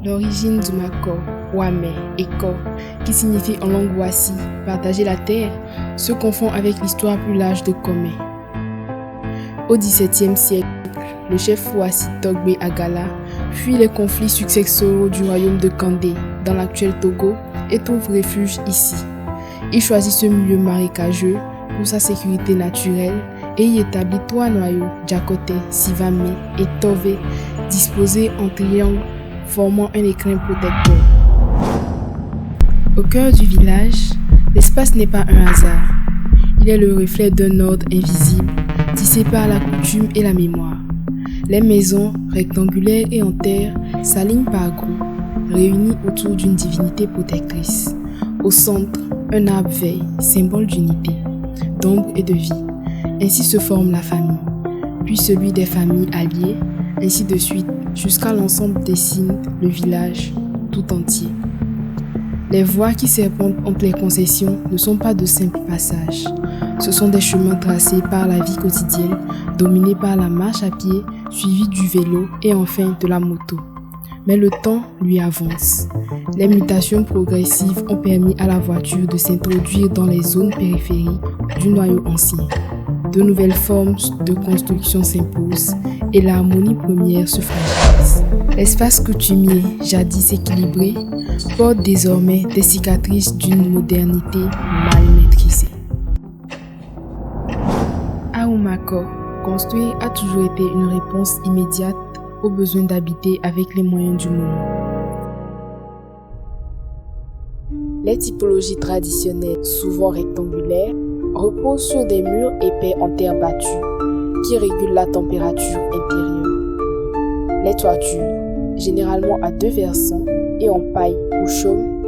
L'origine du Mako, Wame et Ko, qui signifie en langue Wassi, partager la terre, se confond avec l'histoire plus large de Kome. Au XVIIe siècle, le chef Wassi Togbe Agala fuit les conflits successoraux du royaume de Kandé dans l'actuel Togo et trouve refuge ici. Il choisit ce milieu marécageux pour sa sécurité naturelle et y établit 3 noyaux, Djakote, Sivame et Tove, disposés en triangle, formant un écrin protecteur. Au cœur du village, l'espace n'est pas un hasard. Il est le reflet d'un ordre invisible, tissé par la coutume et la mémoire. Les maisons, rectangulaires et en terre, s'alignent par groupes, réunies autour d'une divinité protectrice. Au centre, un arbre veille, symbole d'unité, d'ombre et de vie. Ainsi se forme la famille, puis celui des familles alliées, ainsi de suite, jusqu'à l'ensemble dessine le village tout entier. Les voies qui serpentent entre les concessions ne sont pas de simples passages. Ce sont des chemins tracés par la vie quotidienne, dominés par la marche à pied, suivis du vélo et enfin de la moto. Mais le temps lui avance. Les mutations progressives ont permis à la voiture de s'introduire dans les zones périphériques du noyau ancien. De nouvelles formes de construction s'imposent et l'harmonie première se fragilise. L'espace coutumier, jadis équilibré, porte désormais des cicatrices d'une modernité mal maîtrisée. À Oumako, construire a toujours été une réponse immédiate aux besoins d'habiter avec les moyens du moment. Les typologies traditionnelles, souvent rectangulaires, reposent sur des murs épais en terre battue qui régulent la température intérieure. Les toitures, généralement à 2 versants et en paille ou chaume,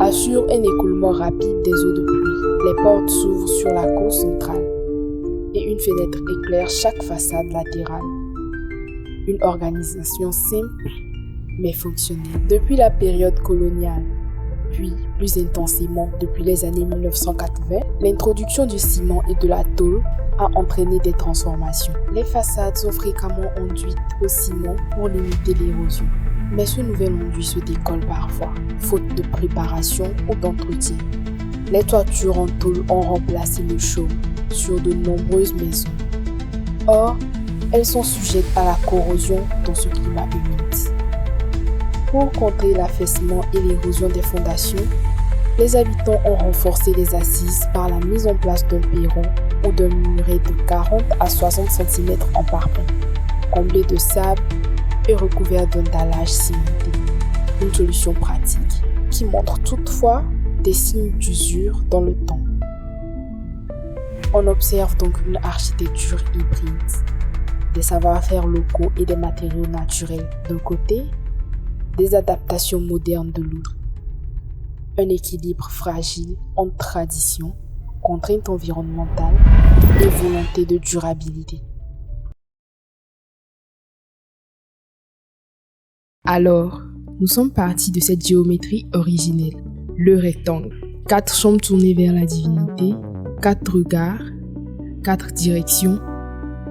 assurent un écoulement rapide des eaux de pluie. Les portes s'ouvrent sur la cour centrale et une fenêtre éclaire chaque façade latérale. Une organisation simple mais fonctionnelle. Depuis la période coloniale, puis plus intensément depuis les années 1980, l'introduction du ciment et de la tôle a entraîné des transformations. Les façades sont fréquemment enduites au ciment pour limiter l'érosion. Mais ce nouvel enduit se décolle parfois, faute de préparation ou d'entretien. Les toitures en tôle ont remplacé le chaume sur de nombreuses maisons. Or, elles sont sujettes à la corrosion dans ce climat humide. Pour contrer l'affaissement et l'érosion des fondations, les habitants ont renforcé les assises par la mise en place d'un perron ou d'un muret de 40 à 60 cm en parpaing, comblé de sable et recouvert d'un dallage cimenté. Une solution pratique qui montre toutefois des signes d'usure dans le temps. On observe donc une architecture hybride, des savoir-faire locaux et des matériaux naturels d'un côté, des adaptations modernes de l'autre. Un équilibre fragile entre tradition, contrainte environnementale et volonté de durabilité. Alors, nous sommes partis de cette géométrie originelle, le rectangle. 4 chambres tournées vers la divinité, 4 regards, 4 directions,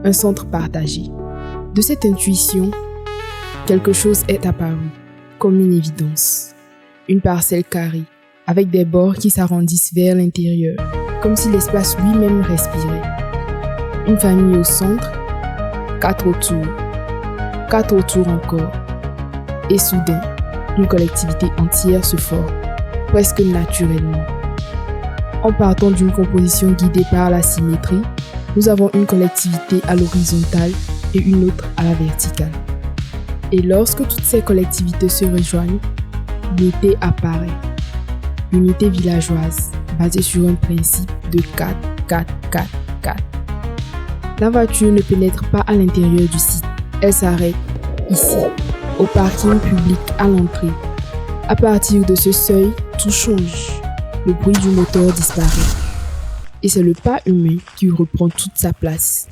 un centre partagé. De cette intuition, quelque chose est apparu, comme une évidence. Une parcelle carrée, avec des bords qui s'arrondissent vers l'intérieur, comme si l'espace lui-même respirait. Une famille au centre, 4 autour encore. Et soudain, une collectivité entière se forme, presque naturellement. En partant d'une composition guidée par la symétrie, nous avons une collectivité à l'horizontale et une autre à la verticale. Et lorsque toutes ces collectivités se rejoignent, l'unité apparaît. L'unité villageoise, basée sur un principe de 4, 4, 4, 4. La voiture ne pénètre pas à l'intérieur du site. Elle s'arrête ici, au parking public à l'entrée. À partir de ce seuil, tout change. Le bruit du moteur disparaît. Et c'est le pas humain qui reprend toute sa place.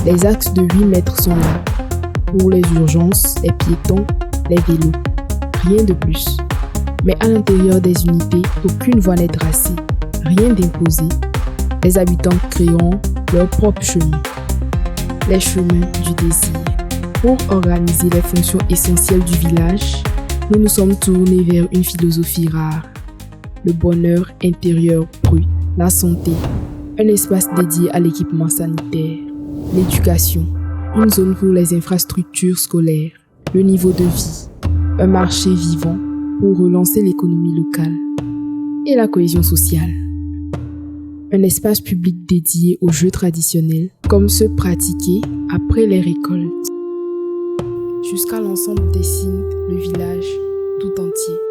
Les axes de 8 mètres sont là. Pour les urgences, les piétons, les vélos. Rien de plus. Mais à l'intérieur des unités, aucune voie n'est tracée. Rien d'imposé. Les habitants créeront leur propre chemin. Les chemins du désir. Pour organiser les fonctions essentielles du village, nous nous sommes tournés vers une philosophie rare, le bonheur intérieur brut, la santé, un espace dédié à l'équipement sanitaire, l'éducation, une zone pour les infrastructures scolaires, le niveau de vie, un marché vivant pour relancer l'économie locale et la cohésion sociale. Un espace public dédié aux jeux traditionnels comme ceux pratiqués après les récoltes. Jusqu'à l'ensemble dessine le village tout entier.